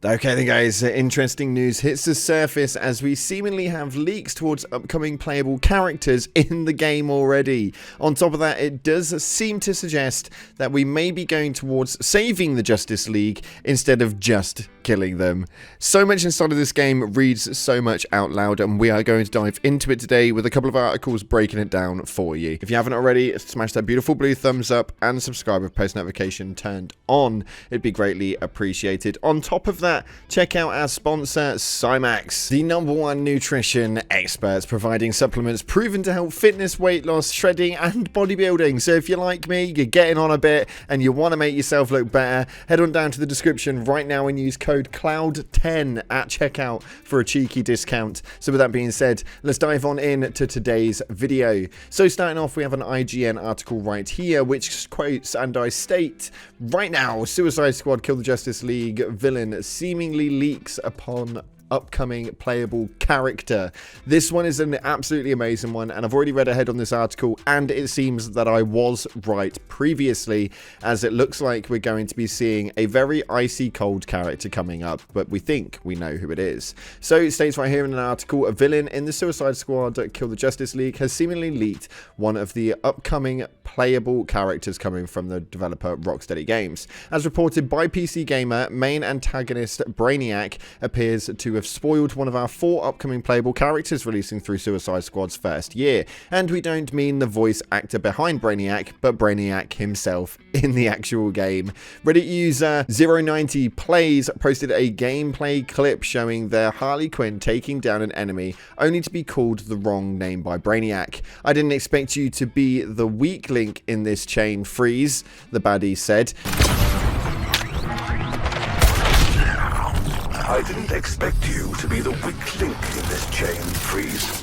Okay then guys, interesting news hits the surface as we seemingly have leaks towards upcoming playable characters in the game already. On top of that, it does seem to suggest that we may be going towards saving the Justice League instead of just killing them. So much inside of this game reads so much out loud, and we are going to dive into it today with a couple of articles breaking it down for you. If you haven't already, smash that beautiful blue thumbs up and subscribe with post notification turned on. It'd be greatly appreciated. On top of that, check out our sponsor, Cymax, the #1 nutrition experts, providing supplements proven to help fitness, weight loss, shredding, and bodybuilding. So if you're like me, you're getting on a bit, and you want to make yourself look better, head on down to the description right now and use code CLOUD10 at checkout for a cheeky discount. So with that being said, let's dive on in to today's video. So starting off, we have an IGN article right here, which quotes, and I state, right now, Suicide Squad Kill the Justice League villain seemingly leaks upon upcoming playable character. This one is an absolutely amazing one, and I've already read ahead on this article, and it seems that I was right previously, as it looks like we're going to be seeing a very icy cold character coming up, but we think we know who it is. So it states right here in an article, a villain in the Suicide Squad Kill the Justice League has seemingly leaked one of the upcoming playable characters coming from the developer Rocksteady Games. As reported by PC Gamer, main antagonist Brainiac appears to have spoiled one of our 4 upcoming playable characters releasing through Suicide Squad's first year. And we don't mean the voice actor behind Brainiac, but Brainiac himself in the actual game. Reddit user 090 Plays posted a gameplay clip showing their Harley Quinn taking down an enemy, only to be called the wrong name by Brainiac. "I didn't expect you to be the weak link in this chain, Freeze," the baddie said. "I didn't expect you to be the weak link in this chain, Freeze."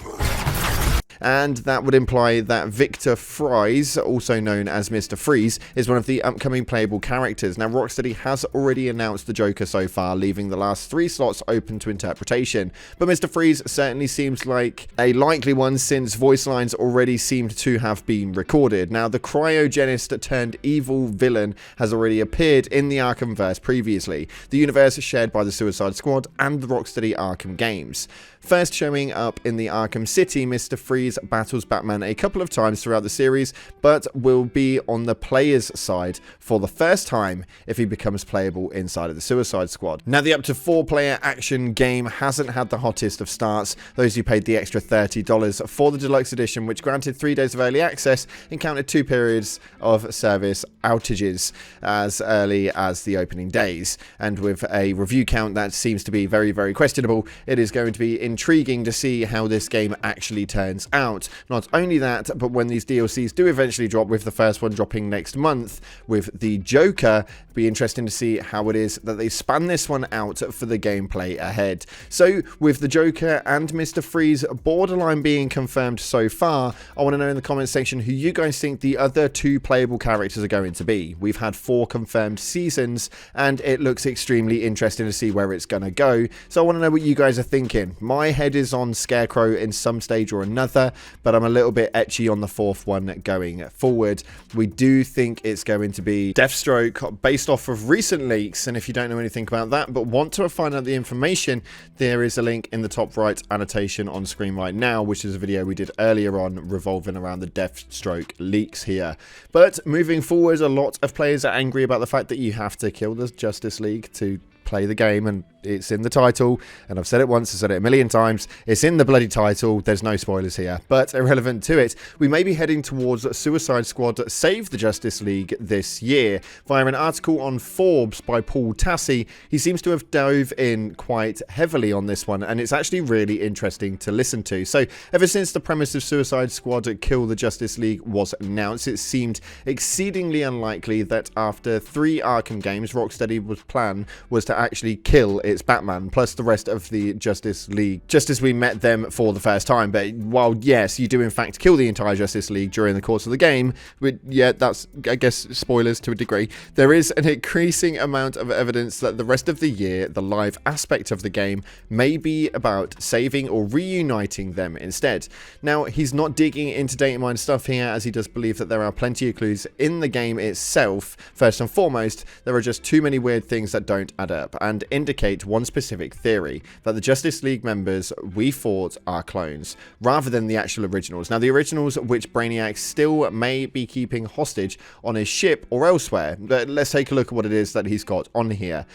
And that would imply that Victor Fries, also known as Mr. Freeze, is one of the upcoming playable characters. Now, Rocksteady has already announced the Joker so far, leaving the last 3 slots open to interpretation. But Mr. Freeze certainly seems like a likely one, since voice lines already seemed to have been recorded. Now, the cryogenist turned evil villain has already appeared in the Arkhamverse previously, the universe shared by the Suicide Squad and the Rocksteady Arkham games. First showing up in the Arkham City, Mr. Freeze battles Batman a couple of times throughout the series, but will be on the player's side for the first time if he becomes playable inside of the Suicide Squad. Now, the up to 4-player action game hasn't had the hottest of starts. Those who paid the extra $30 for the deluxe edition, which granted 3 days of early access, encountered 2 periods of service outages as early as the opening days. And with a review count that seems to be very, very questionable, it is going to be intriguing to see how this game actually turns out. Not only that, but when these DLCs do eventually drop, with the first one dropping next month with the Joker, it'll be interesting to see how it is that they span this one out for the gameplay ahead. So with the Joker and Mr. Freeze borderline being confirmed so far, I want to know in the comment section who you guys think the other 2 playable characters are going to be. We've had 4 confirmed seasons, and it looks extremely interesting to see where it's going to go. So I want to know what you guys are thinking. My head is on Scarecrow in some stage or another, but I'm a little bit etchy on the 4th one going forward. We do think it's going to be Deathstroke based off of recent leaks, and if you don't know anything about that but want to find out the information, there is a link in the top right annotation on screen right now, which is a video we did earlier on revolving around the Deathstroke leaks here. But moving forward, a lot of players are angry about the fact that you have to kill the Justice League to play the game, and it's in the title, and I've said it once, I've said it a million times, it's in the bloody title, there's no spoilers here. But irrelevant to it, we may be heading towards Suicide Squad Save the Justice League this year. Via an article on Forbes by Paul Tassi, he seems to have dove in quite heavily on this one, and it's actually really interesting to listen to. So ever since the premise of Suicide Squad Kill the Justice League was announced, it seemed exceedingly unlikely that after 3 Arkham games, Rocksteady's plan was to actually kill its Batman plus the rest of the Justice League, just as we met them for the first time. But while yes, you do in fact kill the entire Justice League during the course of the game, but yeah, that's, I guess, spoilers to a degree, there is an increasing amount of evidence that the rest of the year, the live aspect of the game, may be about saving or reuniting them instead. Now, he's not digging into Datamind stuff here, as he does believe that there are plenty of clues in the game itself. First and foremost, there are just too many weird things that don't add up, and indicate state one specific theory, that the Justice League members we fought are clones, rather than the actual originals. Now, the originals, which Brainiac still may be keeping hostage on his ship or elsewhere. Let's take a look at what it is that he's got on here.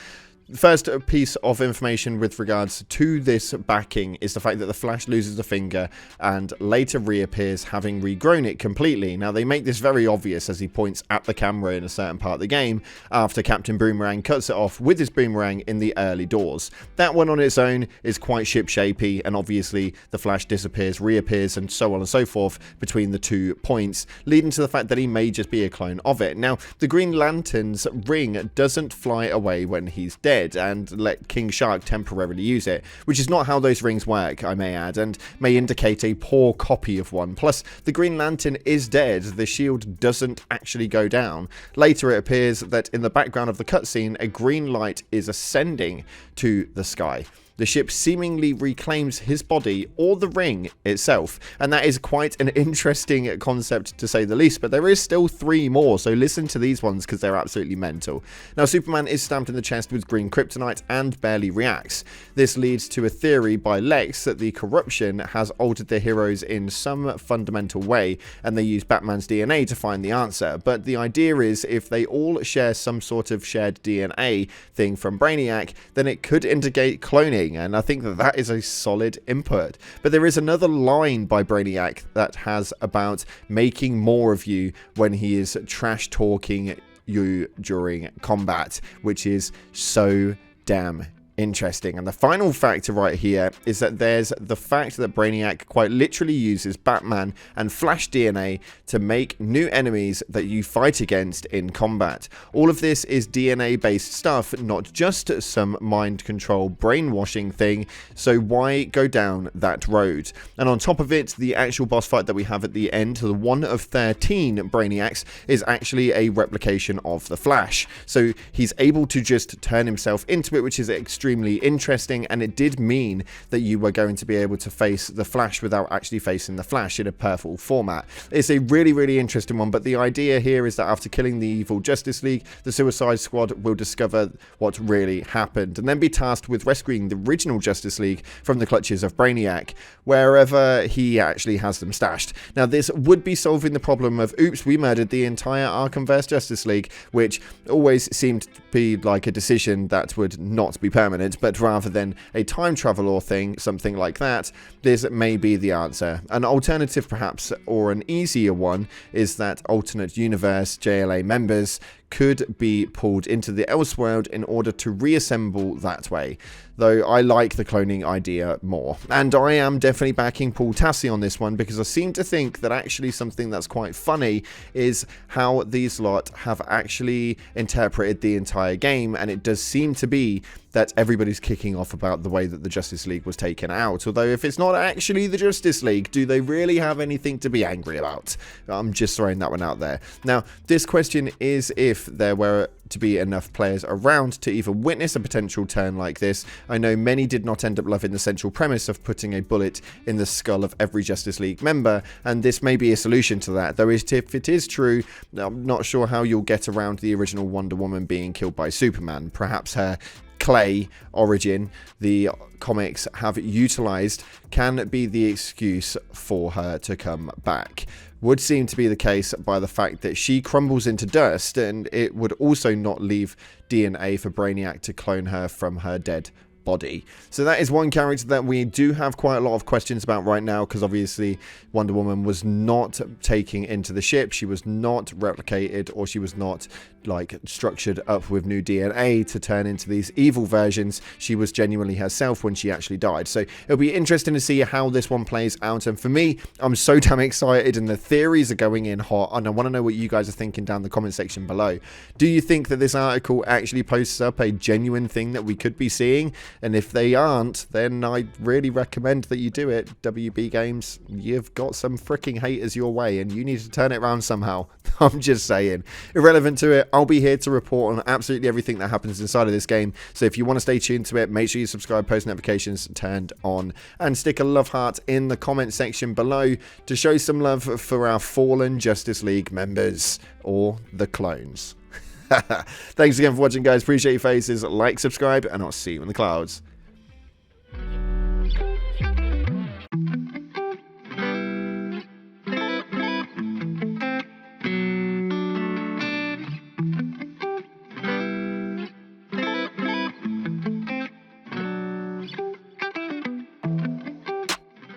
First piece of information with regards to this backing is the fact that the Flash loses a finger and later reappears having regrown it completely. Now, they make this very obvious as he points at the camera in a certain part of the game after Captain Boomerang cuts it off with his boomerang in the early doors. That one on its own is quite ship-shapey, and obviously the Flash disappears, reappears, and so on and so forth between the 2 points, leading to the fact that he may just be a clone of it. Now, the Green Lantern's ring doesn't fly away when he's dead and let King Shark temporarily use it, which is not how those rings work, I may add, and may indicate a poor copy of one. Plus, the Green Lantern is dead, the shield doesn't actually go down. Later it appears that in the background of the cutscene, a green light is ascending to the sky. The ship seemingly reclaims his body or the ring itself, and that is quite an interesting concept to say the least, but there is still 3 more, so listen to these ones because they're absolutely mental. Now, Superman is stamped in the chest with green kryptonite and barely reacts. This leads to a theory by Lex that the corruption has altered the heroes in some fundamental way, and they use Batman's DNA to find the answer. But the idea is, if they all share some sort of shared DNA thing from Brainiac, then it could indicate cloning, and I think that that is a solid input. But there is another line by Brainiac that has about making more of you when he is trash talking you during combat, which is so damn interesting. And the final factor right here is that there's the fact that Brainiac quite literally uses Batman and Flash DNA to make new enemies that you fight against in combat. All of this is DNA based stuff, not just some mind control brainwashing thing, so why go down that road? And on top of it, the actual boss fight that we have at the end, the one of 13 Brainiacs, is actually a replication of the Flash, so he's able to just turn himself into it, which is extremely interesting, and it did mean that you were going to be able to face the Flash without actually facing the Flash in a purple format. It's a really interesting one, but the idea here is that after killing the evil Justice League, the Suicide Squad will discover what really happened and then be tasked with rescuing the original Justice League from the clutches of Brainiac, wherever he actually has them stashed. Now, this would be solving the problem of, oops, we murdered the entire Arkhamverse Justice League, which always seemed to be like a decision that would not be permanent, but rather than a time travel or thing, something like that, this may be the answer. An alternative perhaps, or an easier one, is that alternate universe JLA members could be pulled into the Elseworld in order to reassemble that way, though I like the cloning idea more. And I am definitely backing Paul Tassi on this one, because I seem to think that actually something that's quite funny is how these lot have actually interpreted the entire game, and it does seem to be that everybody's kicking off about the way that the Justice League was taken out. Although if it's not actually the Justice League, do they really have anything to be angry about? I'm just throwing that one out there. Now, this question is if there were to be enough players around to even witness a potential turn like this. I know many did not end up loving the central premise of putting a bullet in the skull of every Justice League member, and this may be a solution to that, though if it is true, I'm not sure how you'll get around the original Wonder Woman being killed by Superman. Perhaps her clay origin the comics have utilized can be the excuse for her to come back. Would seem to be the case by the fact that she crumbles into dust, and it would also not leave DNA for Brainiac to clone her from her dead body. So that is one character that we do have quite a lot of questions about right now, because obviously Wonder Woman was not taking into the ship, she was not replicated, or she was not like structured up with new DNA to turn into these evil versions. She was genuinely herself when she actually died. So it'll be interesting to see how this one plays out, and for me, I'm so damn excited, and the theories are going in hot, and I want to know what you guys are thinking down in the comment section below. Do you think that this article actually posts up a genuine thing that we could be seeing? And if they aren't, then I really recommend that you do it. WB Games, you've got some freaking haters your way, and you need to turn it around somehow. I'm just saying. Irrelevant to it, I'll be here to report on absolutely everything that happens inside of this game. So if you want to stay tuned to it, make sure you subscribe, post notifications turned on, and stick a love heart in the comment section below to show some love for our fallen Justice League members, or the clones. Thanks again for watching, guys. Appreciate your faces. Like, subscribe, and I'll see you in the clouds.